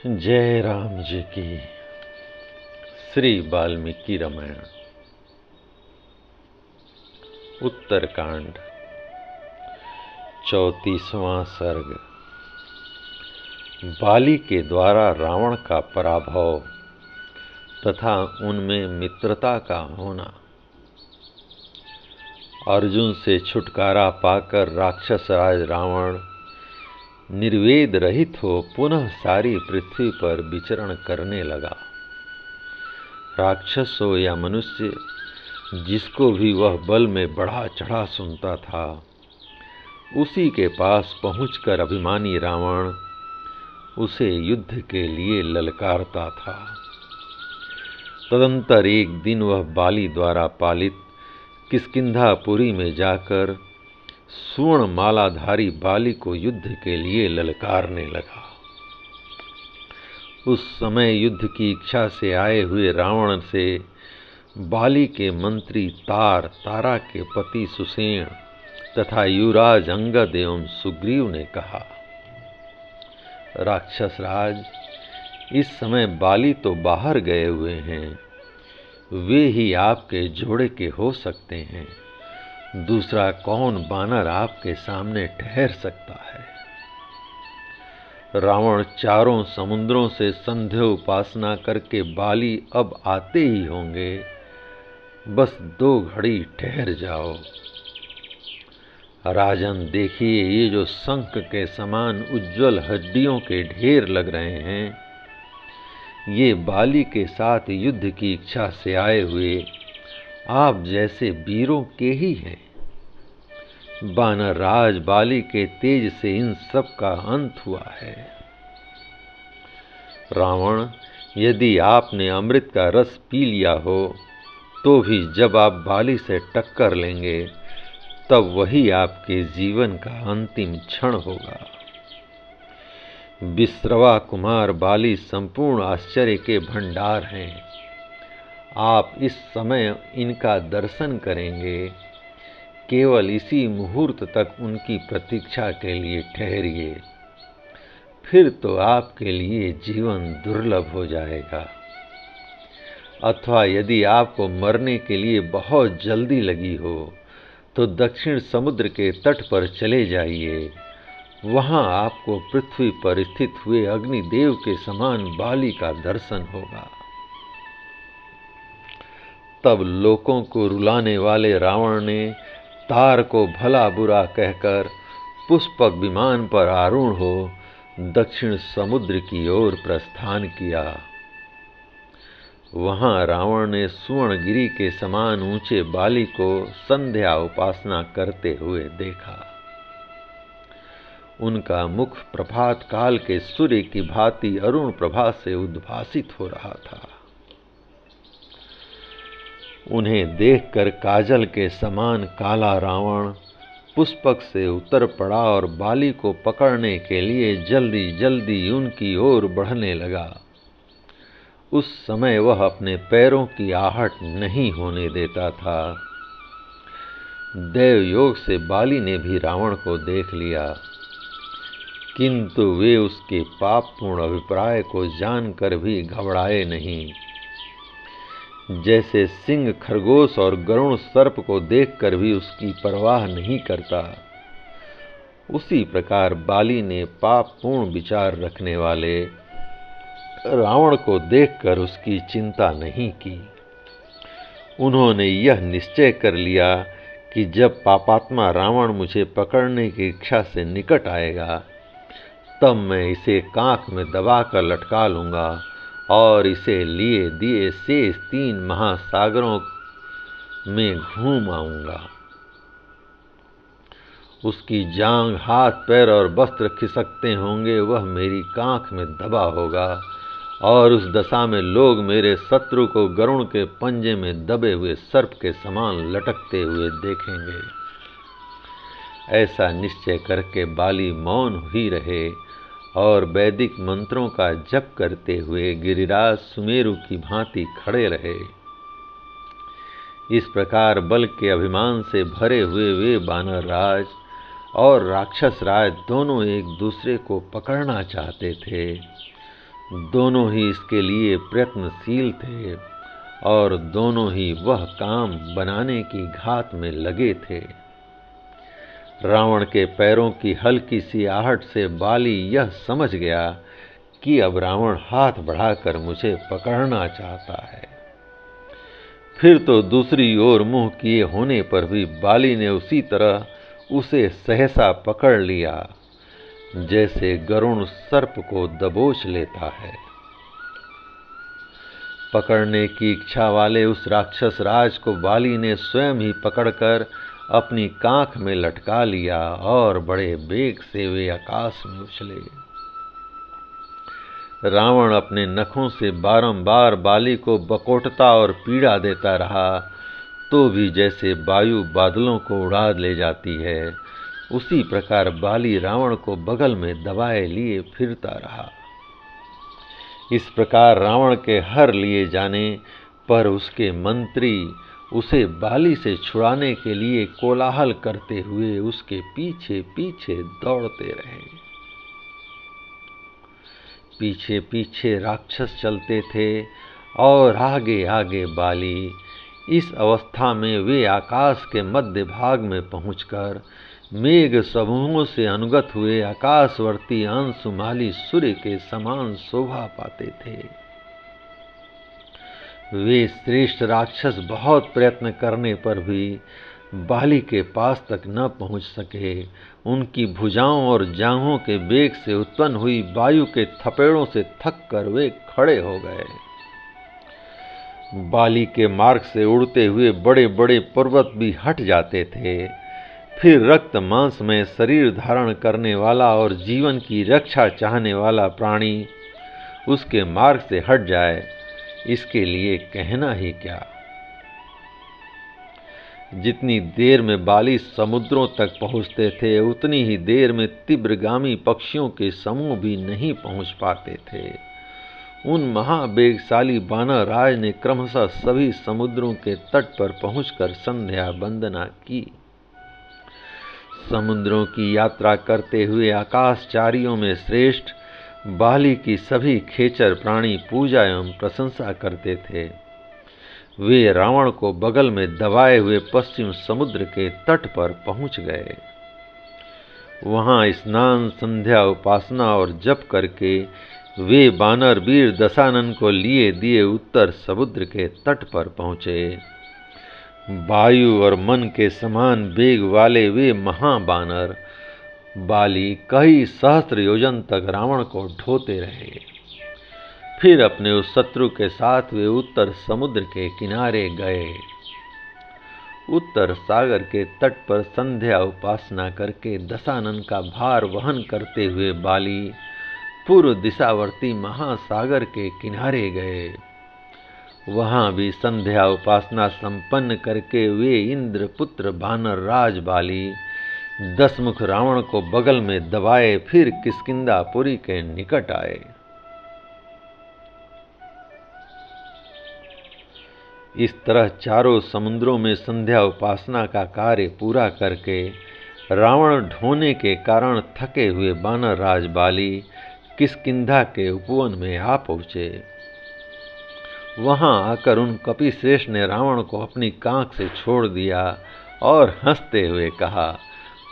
जय राम जी की। श्री वाल्मीकि रामायण उत्तरकांड 34वां सर्ग। बाली के द्वारा रावण का पराभव तथा उनमें मित्रता का होना। अर्जुन से छुटकारा पाकर राक्षस राज रावण निर्वेद रहित हो पुनः सारी पृथ्वी पर विचरण करने लगा। राक्षस हो या मनुष्य, जिसको भी वह बल में बढ़ा चढ़ा सुनता था, उसी के पास पहुंचकर अभिमानी रावण उसे युद्ध के लिए ललकारता था। तदंतर एक दिन वह बाली द्वारा पालित किष्किंधापुरी में जाकर स्वर्ण मालाधारी बाली को युद्ध के लिए ललकारने लगा। उस समय युद्ध की इच्छा से आए हुए रावण से बाली के मंत्री तारा के पति सुसेन तथा युवराज अंगद एवं सुग्रीव ने कहा, राक्षस राज, इस समय बाली तो बाहर गए हुए हैं, वे ही आपके जोड़े के हो सकते हैं। दूसरा कौन बानर आपके सामने ठहर सकता है। रावण चारों समुद्रों से संध्या उपासना करके बाली अब आते ही होंगे, बस 2 घड़ी ठहर जाओ। राजन, देखिए, ये जो शंख के समान उज्जवल हड्डियों के ढेर लग रहे हैं, ये बाली के साथ युद्ध की इच्छा से आए हुए आप जैसे वीरों के ही हैं। बानर राज बाली के तेज से इन सब का अंत हुआ है। रावण, यदि आपने अमृत का रस पी लिया हो तो भी जब आप बाली से टक्कर लेंगे तब वही आपके जीवन का अंतिम क्षण होगा। विश्रवा कुमार बाली संपूर्ण आश्चर्य के भंडार हैं। आप इस समय इनका दर्शन करेंगे। केवल इसी मुहूर्त तक उनकी प्रतीक्षा के लिए ठहरिए, फिर तो आपके लिए जीवन दुर्लभ हो जाएगा। अथवा यदि आपको मरने के लिए बहुत जल्दी लगी हो तो दक्षिण समुद्र के तट पर चले जाइए। वहां आपको पृथ्वी पर स्थित हुए अग्निदेव के समान बाली का दर्शन होगा। तब लोगों को रुलाने वाले रावण ने तार को भला बुरा कहकर पुष्पक विमान पर आरूढ़ हो दक्षिण समुद्र की ओर प्रस्थान किया। वहां रावण ने सुवर्णगिरी के समान ऊंचे बाली को संध्या उपासना करते हुए देखा। उनका मुख प्रभात काल के सूर्य की भांति अरुण प्रभा से उद्भासित हो रहा था। उन्हें देखकर काजल के समान काला रावण पुष्पक से उतर पड़ा और बाली को पकड़ने के लिए जल्दी जल्दी उनकी ओर बढ़ने लगा। उस समय वह अपने पैरों की आहट नहीं होने देता था। देव योग से बाली ने भी रावण को देख लिया, किंतु वे उसके पापपूर्ण अभिप्राय को जानकर भी घबराए नहीं। जैसे सिंह खरगोश और गरुण सर्प को देखकर भी उसकी परवाह नहीं करता, उसी प्रकार बाली ने पापपूर्ण विचार रखने वाले रावण को देखकर उसकी चिंता नहीं की। उन्होंने यह निश्चय कर लिया कि जब पापात्मा रावण मुझे पकड़ने की इच्छा से निकट आएगा तब मैं इसे कांख में दबाकर लटका लूंगा और इसे लिए दिए शेष 3 महासागरों में घूम आऊंगा। उसकी जांघ, हाथ, पैर और वस्त्र खिसकते होंगे, वह मेरी कांख में दबा होगा और उस दशा में लोग मेरे शत्रु को गरुण के पंजे में दबे हुए सर्प के समान लटकते हुए देखेंगे। ऐसा निश्चय करके बाली मौन ही रहे और वैदिक मंत्रों का जप करते हुए गिरिराज सुमेरु की भांति खड़े रहे। इस प्रकार बल के अभिमान से भरे हुए वे बानर राज और राक्षस राज दोनों एक दूसरे को पकड़ना चाहते थे। दोनों ही इसके लिए प्रयत्नशील थे और दोनों ही वह काम बनाने की घात में लगे थे। रावण के पैरों की हल्की सी आहट से बाली यह समझ गया कि अब रावण हाथ बढ़ाकर मुझे पकड़ना चाहता है। फिर तो दूसरी ओर मुंह किए होने पर भी बाली ने उसी तरह उसे सहसा पकड़ लिया जैसे गरुण सर्प को दबोच लेता है। पकड़ने की इच्छा वाले उस राक्षस राज को बाली ने स्वयं ही पकड़कर अपनी कांख में लटका लिया और बड़े वेग से वे आकाश में उछले। रावण अपने नखों से बारंबार बाली को बकोटता और पीड़ा देता रहा, तो भी जैसे वायु बादलों को उड़ा ले जाती है, उसी प्रकार बाली रावण को बगल में दबाए लिए फिरता रहा। इस प्रकार रावण के हर लिए जाने पर उसके मंत्री उसे बाली से छुड़ाने के लिए कोलाहल करते हुए उसके पीछे पीछे दौड़ते रहे। पीछे पीछे राक्षस चलते थे और आगे आगे बाली। इस अवस्था में वे आकाश के मध्य भाग में पहुंचकर मेघ समूहों से अनुगत हुए आकाशवर्ती अंशुमाली सूर्य के समान शोभा पाते थे। वे श्रेष्ठ राक्षस बहुत प्रयत्न करने पर भी बाली के पास तक न पहुंच सके। उनकी भुजाओं और जांघों के वेग से उत्पन्न हुई वायु के थपेड़ों से थक कर वे खड़े हो गए। बाली के मार्ग से उड़ते हुए बड़े बड़े पर्वत भी हट जाते थे। फिर रक्त मांस में शरीर धारण करने वाला और जीवन की रक्षा चाहने वाला प्राणी उसके मार्ग से हट जाए, इसके लिए कहना ही क्या। जितनी देर में बाली समुद्रों तक पहुंचते थे, उतनी ही देर में तीव्रगामी पक्षियों के समूह भी नहीं पहुंच पाते थे। उन महावेगशाली बानर राज ने क्रमशः सभी समुद्रों के तट पर पहुंचकर संध्या वंदना की। समुद्रों की यात्रा करते हुए आकाशचारियों में श्रेष्ठ बाली की सभी खेचर प्राणी पूजा एवं प्रशंसा करते थे। वे रावण को बगल में दबाए हुए पश्चिम समुद्र के तट पर पहुंच गए। वहां स्नान, संध्या, उपासना और जप करके वे बानर वीर दशानन को लिए दिए उत्तर समुद्र के तट पर पहुंचे। वायु और मन के समान वेग वाले वे महाबानर बाली कई सहस्त्र योजन तक रावण को ढोते रहे। फिर अपने उस शत्रु के साथ वे उत्तर समुद्र के किनारे गए। उत्तर सागर के तट पर संध्या उपासना करके दशानन का भार वहन करते हुए बाली पूर्व दिशावर्ती महासागर के किनारे गए। वहां भी संध्या उपासना संपन्न करके वे इंद्र पुत्र बानर राज बाली दशमुख रावण को बगल में दबाए फिर किष्किंधापुरी के निकट आए। इस तरह चारों समुद्रों में संध्या उपासना का कार्य पूरा करके रावण ढोने के कारण थके हुए बानर राज बाली किष्किंधा के उपवन में आ पहुंचे। वहां आकर उन कपिश्रेष्ठ ने रावण को अपनी कांख से छोड़ दिया और हंसते हुए कहा,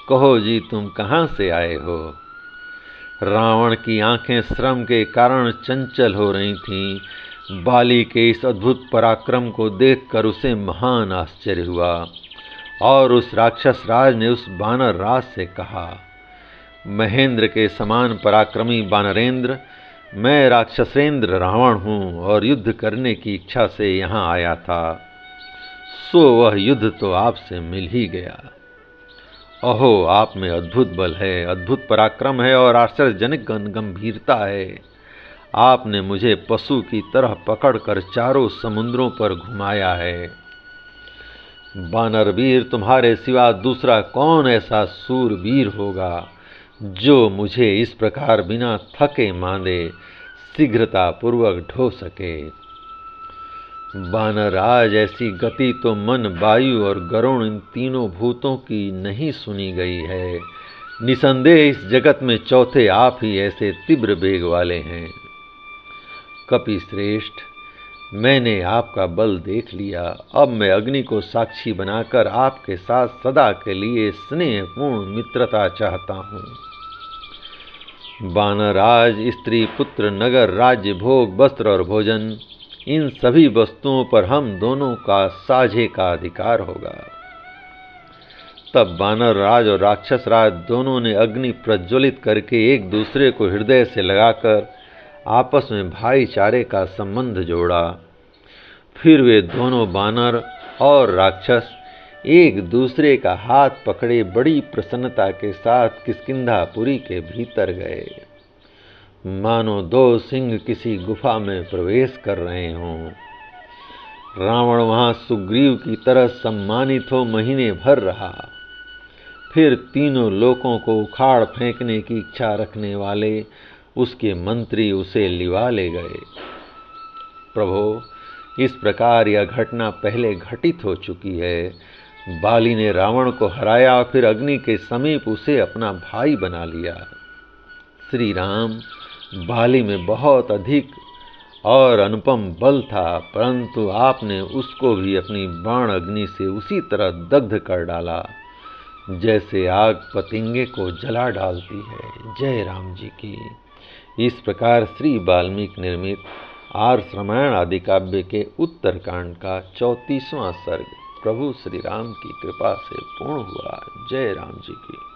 कहो जी, तुम कहां से आए हो? रावण की आंखें श्रम के कारण चंचल हो रही थीं। बाली के इस अद्भुत पराक्रम को देखकर उसे महान आश्चर्य हुआ और उस राक्षस राज ने उस बानर राज से कहा, महेंद्र के समान पराक्रमी बानरेंद्र, मैं राक्षसेंद्र रावण हूँ और युद्ध करने की इच्छा से यहाँ आया था। सो वह युद्ध तो आपसे मिल ही गया। अहो, आप में अद्भुत बल है, अद्भुत पराक्रम है और आश्चर्यजनक गंभीरता है। आपने मुझे पशु की तरह पकड़कर चारों समुद्रों पर घुमाया है। बानरवीर, तुम्हारे सिवा दूसरा कौन ऐसा सूरवीर होगा जो मुझे इस प्रकार बिना थके मांदे शीघ्रता पूर्वक ढो सके? बानराज, ऐसी गति तो मन, वायु और गरुण इन तीनों भूतों की नहीं सुनी गई है। निसंदेह इस जगत में चौथे आप ही ऐसे तीव्र वेग वाले हैं। कपि श्रेष्ठ, मैंने आपका बल देख लिया। अब मैं अग्नि को साक्षी बनाकर आपके साथ सदा के लिए स्नेहपूर्ण मित्रता चाहता हूँ। वानरराज, स्त्री, पुत्र, नगर, राज्य, भोग, वस्त्र और भोजन, इन सभी वस्तुओं पर हम दोनों का साझे का अधिकार होगा। तब वानर राज और राक्षस राज दोनों ने अग्नि प्रज्वलित करके एक दूसरे को हृदय से लगाकर आपस में भाईचारे का संबंध जोड़ा। फिर वे दोनों वानर और राक्षस एक दूसरे का हाथ पकड़े बड़ी प्रसन्नता के साथ किष्किंधापुरी के भीतर गए, मानो दो सिंह किसी गुफा में प्रवेश कर रहे हों। रावण वहां सुग्रीव की तरह सम्मानित हो महीने भर रहा। फिर तीनों लोकों को उखाड़ फेंकने की इच्छा रखने वाले उसके मंत्री उसे लिवा ले गए। प्रभो, इस प्रकार यह घटना पहले घटित हो चुकी है। बाली ने रावण को हराया, फिर अग्नि के समीप उसे अपना भाई बना लिया। श्री राम, बाली में बहुत अधिक और अनुपम बल था, परंतु आपने उसको भी अपनी बाण अग्नि से उसी तरह दग्ध कर डाला जैसे आग पतंगे को जला डालती है। जय राम जी की। इस प्रकार श्री वाल्मीकि निर्मित आर्ष रामायण आदि काव्य के उत्तरकांड का 34वां सर्ग प्रभु श्री राम की कृपा से पूर्ण हुआ। जय राम जी की।